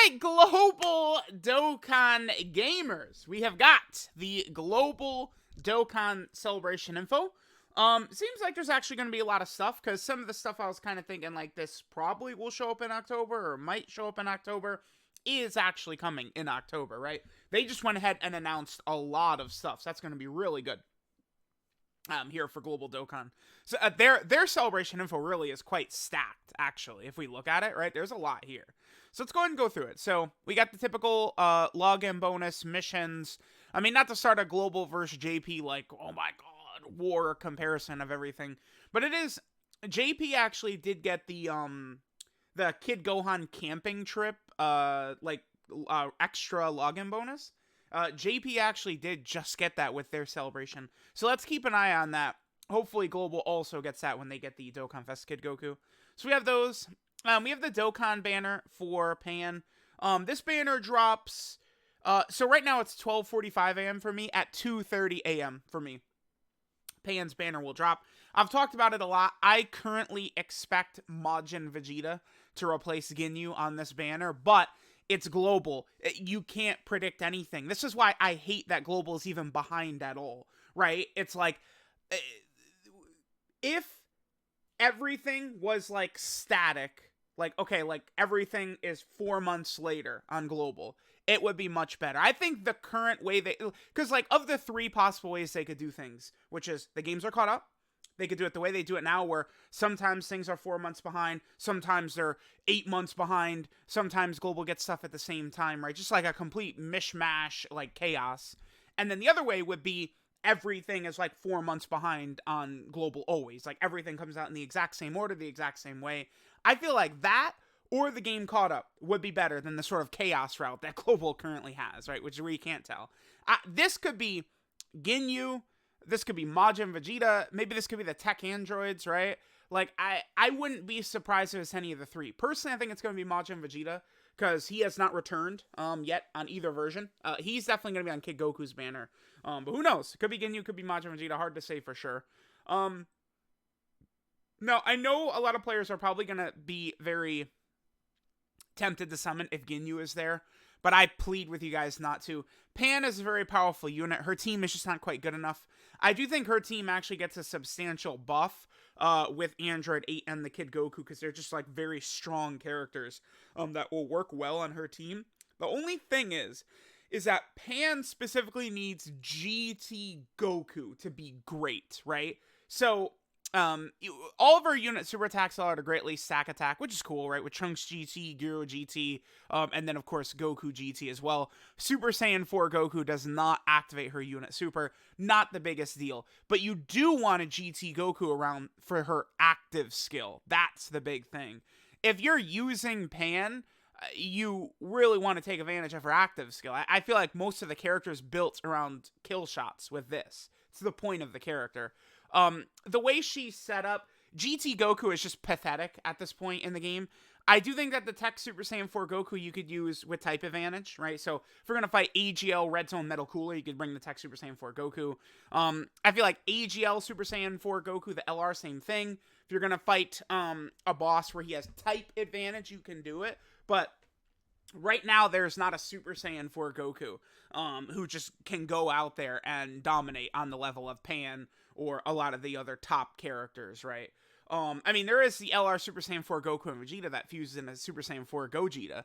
right, global Dokkan gamers. We have got the global Dokkan celebration info. Seems like there's actually going to be a lot of stuff, because some of the stuff I was kind of thinking like this probably will show up in October or might show up in October is actually coming in October, right? They just went ahead and announced a lot of stuff, so that's going to be really good. Here for Global Dokkan. So their celebration info really is quite stacked, actually, if we look at it, right? There's a lot here. So let's go ahead and go through it. So we got the typical login bonus missions. I mean, not to start a Global versus JP, like, oh my god, war comparison of everything. But it is, JP actually did get the Kid Gohan camping trip, extra login bonus. JP actually did just get that with their celebration. So let's keep an eye on that. Hopefully Global also gets that when they get the DOKKANFEST Kid Goku. So we have those. We have the Dokkan banner for Pan. This banner drops... so right now it's 12:45 a.m. for me. At 2:30 a.m. for me, Pan's banner will drop. I've talked about it a lot. I currently expect Majin Vegeta to replace Ginyu on this banner, but... it's global. You can't predict anything. This is why I hate that global is even behind at all, right? It's like, if everything was like static, like, okay, like everything is 4 months later on global, it would be much better. I think the current way because like of the 3 possible ways they could do things, which is the games are caught up, they could do it the way they do it now, where sometimes things are 4 months behind, sometimes they're 8 months behind, sometimes Global gets stuff at the same time, right? Just like a complete mishmash, like chaos. And then the other way would be everything is like 4 months behind on Global always. Like everything comes out in the exact same order, the exact same way. I feel like that or the game caught up would be better than the sort of chaos route that Global currently has, right? Which is where you can't tell. This could be Ginyu. This could be Majin Vegeta. Maybe this could be the tech androids, right? Like, I wouldn't be surprised if it's any of the 3. Personally, I think it's going to be Majin Vegeta, because he has not returned yet on either version. He's definitely going to be on Kid Goku's banner. But who knows? Could be Ginyu, could be Majin Vegeta. Hard to say for sure. No, I know a lot of players are probably going to be very tempted to summon if Ginyu is there, but I plead with you guys not to. Pan is a very powerful unit. Her team is just not quite good enough. I do think her team actually gets a substantial buff with Android 8 and the Kid Goku, because they're just like very strong characters that will work well on her team. The only thing is that Pan specifically needs GT Goku to be great, right? So all of our unit super attacks allow to greatly stack attack, which is cool, right? With Trunks GT, Gyro GT, and then of course Goku GT as well. Super Saiyan 4 Goku does not activate her unit super, not the biggest deal. But you do want a GT Goku around for her active skill. That's the big thing. If you're using Pan, you really want to take advantage of her active skill. I feel like most of the characters built around kill shots with this. It's the point of the character. The way she's set up, GT Goku is just pathetic at this point in the game. I do think that the Tech Super Saiyan 4 Goku you could use with type advantage, right? So if we're going to fight AGL Red Zone Metal Cooler, you could bring the Tech Super Saiyan 4 Goku. I feel like AGL Super Saiyan 4 Goku, the LR, same thing. If you're going to fight a boss where he has type advantage, you can do it. But right now, there's not a Super Saiyan 4 Goku who just can go out there and dominate on the level of Pan or a lot of the other top characters, right? I mean, there is the LR Super Saiyan 4 Goku and Vegeta that fuses into Super Saiyan 4 Gogeta.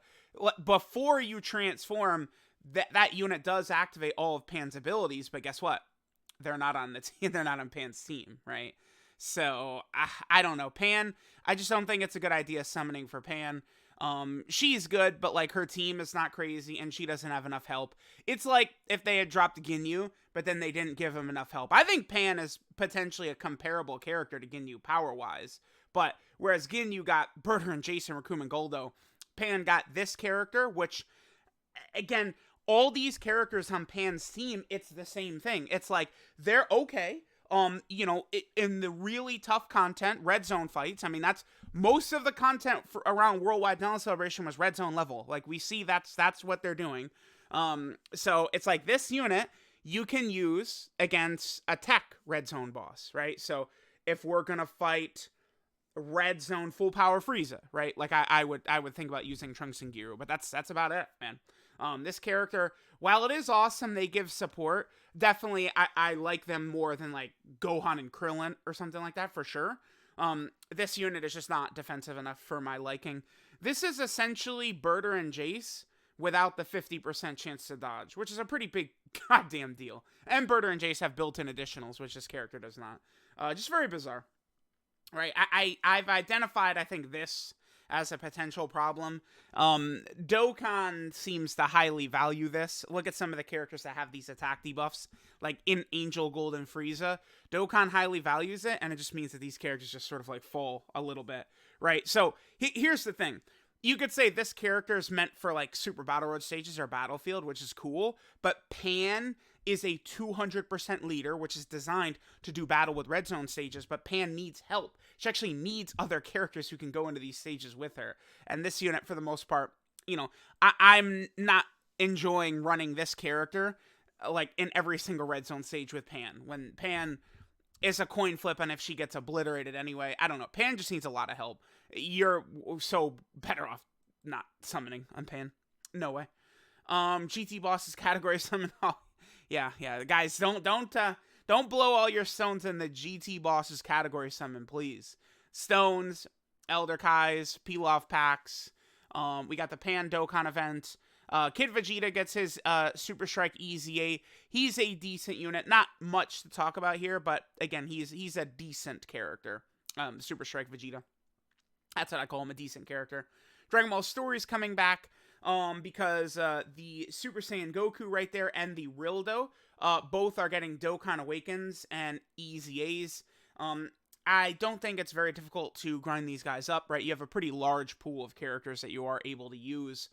Before you transform, that unit does activate all of Pan's abilities, but guess what? They're not on the team. They're not on Pan's team, right? So, I don't know. Pan, I just don't think it's a good idea summoning for Pan. She's good, but like her team is not crazy and she doesn't have enough help. It's like if they had dropped Ginyu, but then they didn't give him enough help. I think Pan is potentially a comparable character to Ginyu power-wise, but whereas Ginyu got Berter and Jason, Raccoon and Goldo, Pan got this character, which, again, all these characters on Pan's team, it's the same thing. It's like, they're okay. You know, in the really tough content, Red Zone fights, I mean, that's most of the content around Worldwide Dawn Celebration was Red Zone level. Like, we see that's what they're doing. So it's like this unit you can use against a tech Red Zone boss, right? So if we're gonna fight red zone full power Frieza, right? Like I would think about using Trunks and Giru, but that's about it, man. This character, while it is awesome, they give support. Definitely, I like them more than like Gohan and Krillin or something like that for sure. This unit is just not defensive enough for my liking. This is essentially Berter and Jace without the 50% chance to dodge, which is a pretty big goddamn deal. And Berter and Jace have built-in additionals, which this character does not. Just very bizarre. Right, I've identified, I think, this as a potential problem. Dokkan seems to highly value this. Look at some of the characters that have these attack debuffs, like in Angel Gold and Frieza. Dokkan highly values it, and it just means that these characters just sort of like fall a little bit, right? So here's the thing. You could say this character is meant for like Super Battle Road stages or Battlefield, which is cool, but Pan is a 200% leader, which is designed to do battle with red zone stages, but Pan needs help. She actually needs other characters who can go into these stages with her. And this unit, for the most part, you know, I'm not enjoying running this character like in every single red zone stage with Pan. When Pan is a coin flip, and if she gets obliterated anyway, I don't know. Pan just needs a lot of help. You're so better off not summoning on Pan. No way. GT bosses category summon. Oh, yeah, guys, don't blow all your stones in the GT bosses category summon, please. Stones, Elder Kais, peel off packs. We got the Pan Dokkan event. Kid Vegeta gets his Super Strike EZA. He's a decent unit. Not much to talk about here, but again, he's a decent character. Super Strike Vegeta. That's what I call him, a decent character. Dragon Ball Story's coming back. Because the Super Saiyan Goku right there and the Rildo, both are getting Dokkan Awakens and EZAs. I don't think it's very difficult to grind these guys up, right? You have a pretty large pool of characters that you are able to use.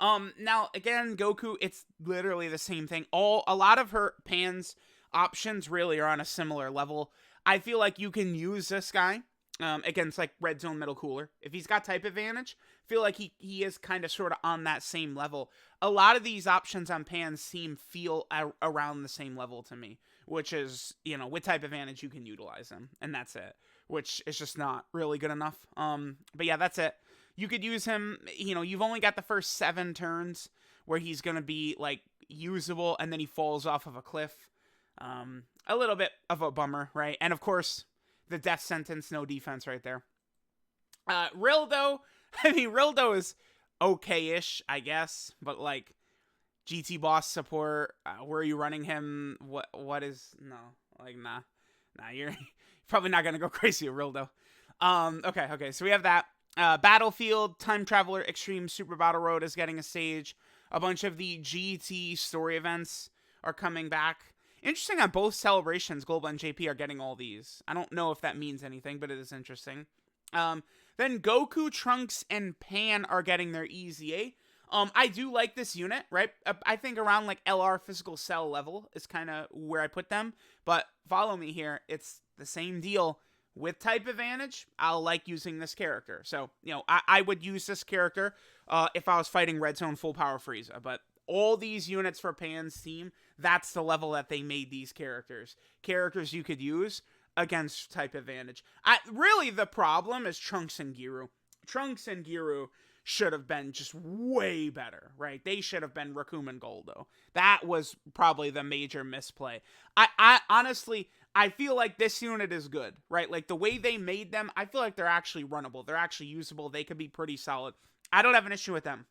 Now, again, Goku, it's literally the same thing. A lot of her Pan's options really are on a similar level. I feel like you can use this guy against like Red Zone Middle Cooler. If he's got type advantage, feel like he is kind of sort of on that same level. A lot of these options on Pan feel around the same level to me, which is, you know, with type advantage you can utilize them, and that's it, which is just not really good enough. But yeah, that's it. You could use him, you know, you've only got the first 7 turns where he's going to be like usable, and then he falls off of a cliff. A little bit of a bummer, right? And of course, the death sentence, no defense right there. Rildo, I mean, Rildo is okay-ish, I guess, but like GT boss support, where are you running him? What is, no, like, nah, you're probably not gonna go crazy with Rildo. Okay, so we have that. Battlefield, Time Traveler, Extreme Super Battle Road is getting a stage. A bunch of the GT story events are coming back. Interesting that both celebrations, Global and JP, are getting all these. I don't know if that means anything, but it is interesting. Then Goku, Trunks, and Pan are getting their EZA. I do like this unit, right? I think around like LR physical cell level is kind of where I put them. But follow me here. It's the same deal. With type advantage, I'll like using this character. So, you know, I would use this character if I was fighting Red Zone Full Power Frieza. But all these units for Pan's team, that's the level that they made these characters. Characters you could use against type advantage. Really, the problem is Trunks and Giru. Trunks and Giru should have been just way better, right? They should have been Rakumen Goldo. That was probably the major misplay. I honestly, I feel like this unit is good, right? Like the way they made them, I feel like they're actually runnable. They're actually usable. They could be pretty solid. I don't have an issue with them.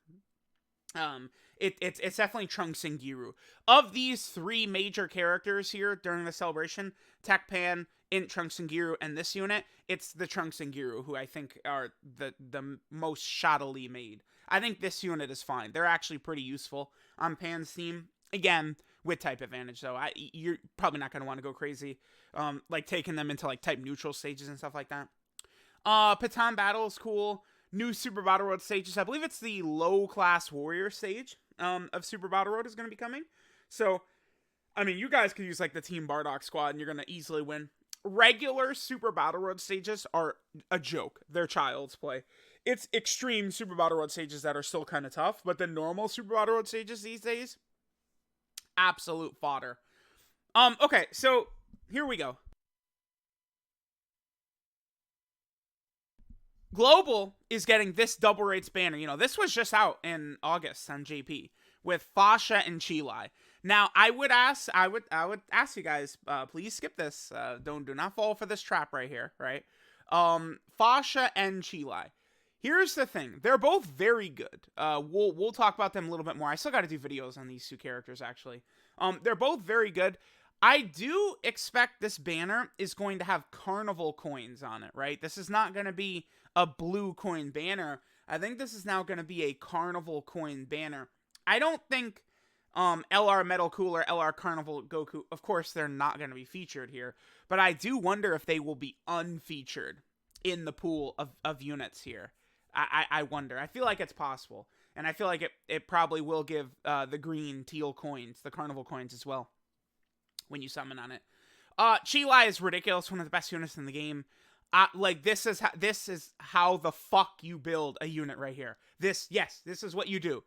It's definitely Trunks and Giru. Of these 3 major characters here during the celebration, Tech Pan, Int, Trunks and Giru, and this unit, it's the Trunks and Giru who I think are the most shoddily made. I think this unit is fine. They're actually pretty useful on Pan's team. Again, with type advantage, though. You're probably not going to want to go crazy, like taking them into like type neutral stages and stuff like that. Patan Battle is cool. New Super Battle Road stages. I believe it's the low class warrior stage of Super Battle Road is going to be coming. So, I mean, you guys could use like the Team Bardock squad and you're going to easily win. Regular Super Battle Road stages are a joke. They're child's play. It's extreme Super Battle Road stages that are still kind of tough, but the normal Super Battle Road stages these days, absolute fodder. Okay, so here we go. Global is getting this double rates banner. You know, this was just out in August on JP with Fasha and Chilai. Now, I would ask you guys, please skip this. Do not fall for this trap right here, right? Fasha and Chilai. Here's the thing. They're both very good. We'll talk about them a little bit more. I still got to do videos on these two characters, actually. They're both very good. I do expect this banner is going to have carnival coins on it, right? This is not going to be a blue coin banner. I think this is now going to be a carnival coin banner. I don't think LR Metal Cooler, LR Carnival Goku, of course, they're not going to be featured here. But I do wonder if they will be unfeatured in the pool of units here. I wonder. I feel like it's possible. And I feel like it probably will give the green teal coins, the carnival coins as well, when you summon on it. Chilai is ridiculous, one of the best units in the game. Like, this is how the fuck you build a unit right here. This is what you do.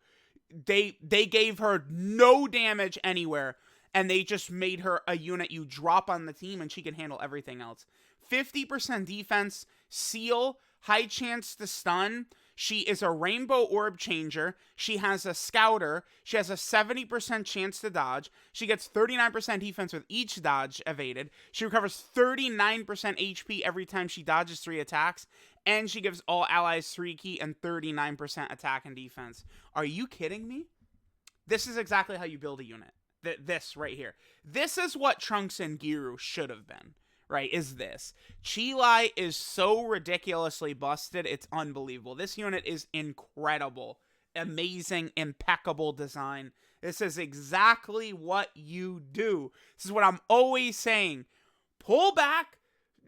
They gave her no damage anywhere, and they just made her a unit you drop on the team, and she can handle everything else. 50% defense, seal, high chance to stun. She is a rainbow orb changer. She has a scouter. She has a 70% chance to dodge. She gets 39% defense with each dodge evaded. She recovers 39% HP every time she dodges 3 attacks. And she gives all allies 3 ki and 39% attack and defense. Are you kidding me? This is exactly how you build a unit. This right here. This is what Trunks and Giru should have been. Right, is this. Chilai is so ridiculously busted, it's unbelievable. This unit is incredible. Amazing, impeccable design. This is exactly what you do. This is what I'm always saying. Pull back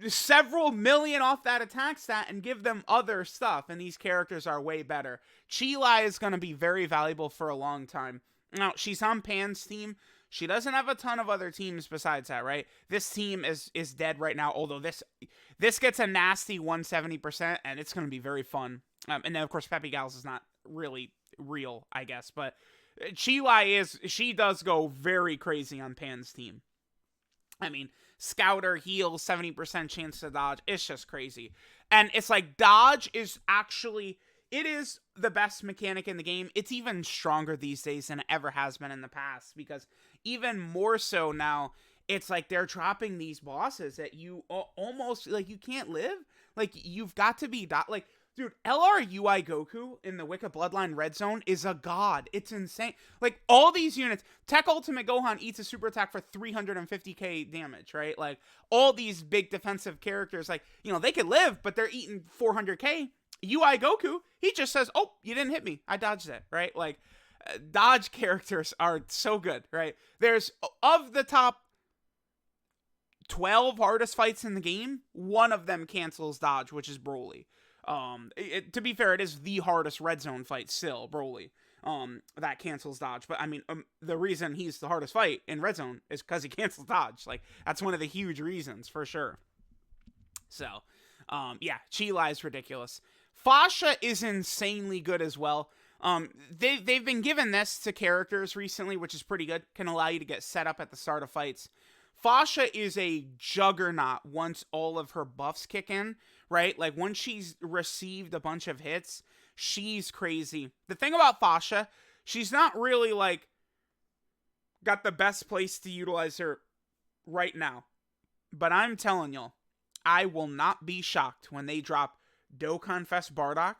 several million off that attack stat and give them other stuff, and these characters are way better. Chilai is going to be very valuable for a long time. Now, she's on Pan's team. She doesn't have a ton of other teams besides that, right? This team is dead right now, although this gets a nasty 170%, and it's going to be very fun. And then, of course, Peppy Gals is not really real, I guess, but Chilai she does go very crazy on Pan's team. I mean, Scouter, heal, 70% chance to dodge. It's just crazy. And it's like, dodge is actually... It is the best mechanic in the game. It's even stronger these days than it ever has been in the past, because even more so now, it's like they're dropping these bosses that you almost, like, you can't live. Like, you've got to be, like, dude, LR UI Goku in the Wicca Bloodline Red Zone is a god. It's insane. Like, all these units, Tech Ultimate Gohan eats a super attack for 350k damage, right? Like, all these big defensive characters, like, you know, they could live, but they're eating 400k. UI Goku, he just says, oh, you didn't hit me. I dodged it, right? Like, dodge characters are so good, right? There's, of the top 12 hardest fights in the game, one of them cancels dodge, which is Broly. To be fair, it is the hardest red zone fight still, Broly. That cancels dodge. But, I mean, the reason he's the hardest fight in red zone is because he cancels dodge. Like, that's one of the huge reasons, for sure. So, yeah, Chilai is ridiculous. Fasha is insanely good as well. They've been given this to characters recently, which is pretty good. Can allow you to get set up at the start of fights. Fasha is a juggernaut once all of her buffs kick in, right? Like, once she's received a bunch of hits, she's crazy. The thing about Fasha, she's not really, like, got the best place to utilize her right now. But I'm telling y'all, I will not be shocked when they drop DOKKANFEST Bardock,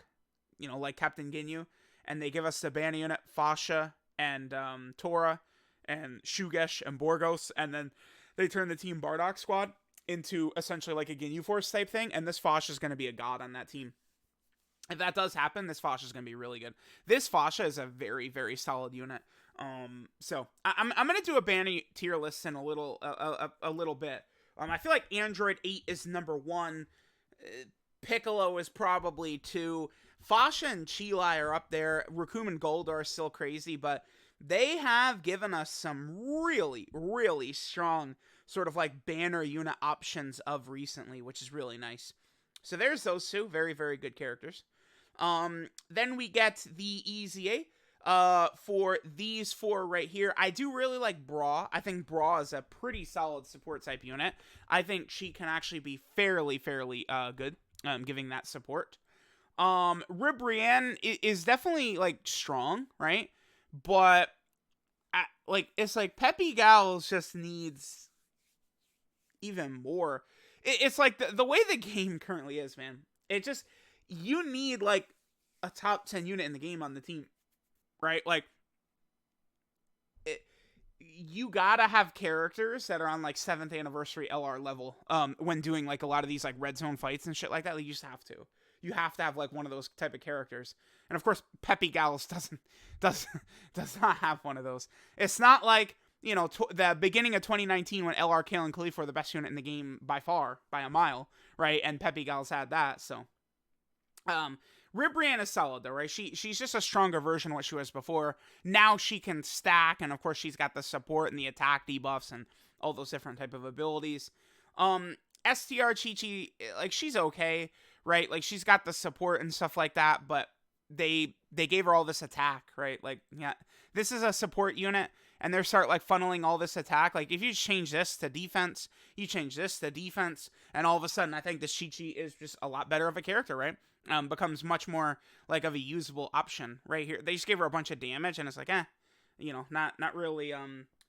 you know, like Captain Ginyu, and they give us the banner unit Fasha and Tora and Shugesh and Borgos, and then they turn the Team Bardock squad into essentially like a Ginyu Force type thing, and this Fasha is going to be a god on that team. If that does happen, this Fasha is going to be really good. This Fasha is a very, very solid unit. So I'm going to do a banner tier list in a little bit. I feel like Android 8 is number 1. Piccolo is probably 2. Fasha and Chilai are up there. Raccoon and Goldar are still crazy, but they have given us some really, really strong sort of like banner unit options of recently, which is really nice. So there's those two. Very, very good characters. Then we get the EZA. For these 4 right here, I do really like Bra. I think Bra is a pretty solid support type unit. I think she can actually be fairly good, giving that support. Ribrianne is definitely like strong, right? But like it's like Peppy Gals just needs even more. It's like the way the game currently is, man. It just, you need like a top 10 unit in the game on the team, right? Like you gotta have characters that are on like 7th anniversary LR level when doing like a lot of these like red zone fights and shit like that. Like, you just have to. You have to have like one of those type of characters. And of course, Peppy Gals does not have one of those. It's not like, you know, the beginning of 2019 when LR, Kale, and Khalifa were the best unit in the game by far, by a mile, right? And Peppy Gals had that, so. Ribrianne is solid though, right? She's just a stronger version of what she was before. Now she can stack, and of course she's got the support and the attack debuffs and all those different type of abilities. STR Chi-Chi, like, she's okay, right? Like, she's got the support and stuff like that, but they gave her all this attack, right? Like, yeah, this is a support unit, and they start like funneling all this attack. Like, if you change this to defense, you change this to defense, and all of a sudden I think this Chi-Chi is just a lot better of a character, right? Becomes much more like of a usable option right here. They just gave her a bunch of damage, and it's like, you know, not really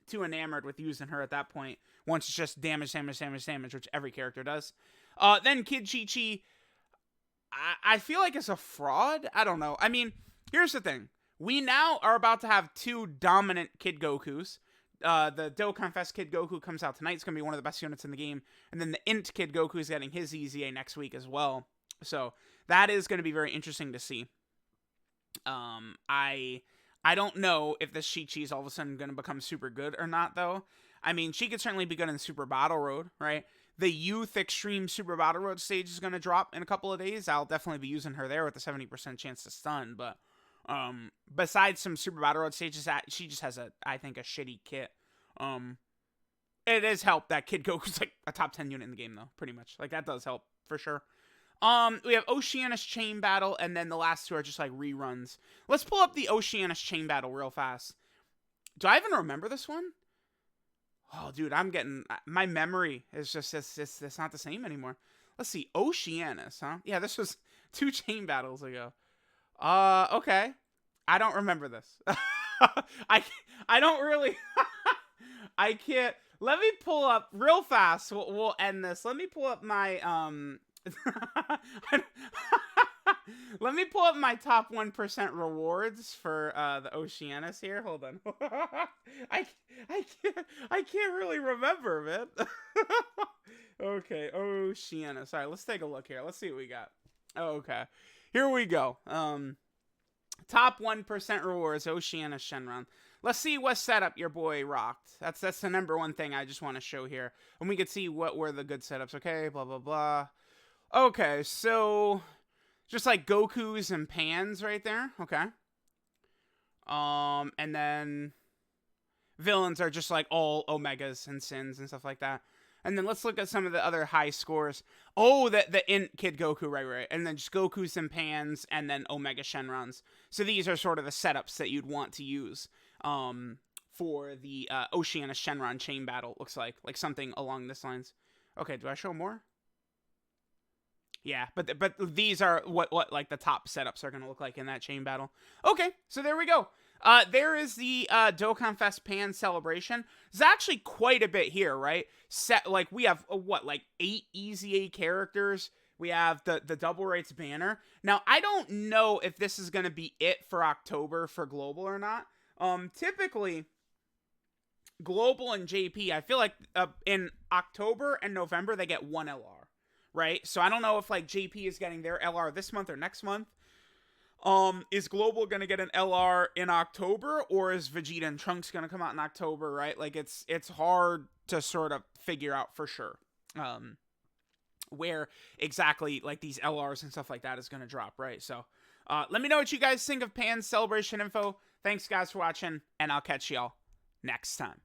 too enamored with using her at that point. Once it's just damage, which every character does. Then Kid Chi-Chi, I feel like it's a fraud. I don't know. I mean, here's the thing. We now are about to have 2 dominant Kid Gokus. The DOKKANFEST Kid Goku comes out tonight. It's going to be one of the best units in the game. And then the Int Kid Goku is getting his EZA next week as well. So that is going to be very interesting to see. I don't know if this Chi-Chi is all of a sudden going to become super good or not, though. I mean, she could certainly be good in Super Battle Road, right? The Youth Extreme Super Battle Road stage is going to drop in a couple of days. I'll definitely be using her there with a 70% chance to stun. But besides some Super Battle Road stages, she just has I think, a shitty kit. It has helped that Kid Goku's like a top 10 unit in the game, though, pretty much. Like, that does help for sure. We have Oceanus Chain Battle, and then the last 2 are just like reruns. Let's pull up the Oceanus Chain Battle real fast. Do I even remember this one? Oh, dude, my memory is just, it's not the same anymore. Let's see, Oceanus, huh? Yeah, this was 2 chain battles ago. Okay. I don't remember this. I don't really, I can't, let me pull up real fast. We'll end this. Let me pull up my, let me pull up my top 1% rewards for the Oceanus here. Hold on. I can't really remember, man. Okay, Oceanus. All right, let's take a look here. Let's see what we got. Okay, here we go. Top 1% rewards, Oceanus Shenron. Let's see what setup your boy rocked. That's the number one thing I just want to show here, and we can see what were the good setups. Okay, blah blah blah. Okay, so just like Gokus and Pans right there. Okay. And then villains are just like all Omegas and Sins and stuff like that. And then let's look at some of the other high scores. Oh, the Int Kid Goku, right. And then just Gokus and Pans, and then Omega Shenrons. So these are sort of the setups that you'd want to use for the Oceanus Shenron chain battle, looks like something along this lines. Okay, do I show more? Yeah, but these are what like the top setups are going to look like in that chain battle. Okay, so there we go. There is the DOKKANFEST Pan celebration. There's actually quite a bit here, right? Like we have like 8 EZA characters. We have the double rates banner. Now I don't know if this is going to be it for October for global or not. Typically global and JP, I feel like in October and November they get 1 LR. Right? So I don't know if like JP is getting their LR this month or next month. Is Global going to get an LR in October, or is Vegeta and Trunks going to come out in October, right? Like it's hard to sort of figure out for sure. Where exactly like these LRs and stuff like that is going to drop, right? So, let me know what you guys think of Pan's celebration info. Thanks guys for watching, and I'll catch y'all next time.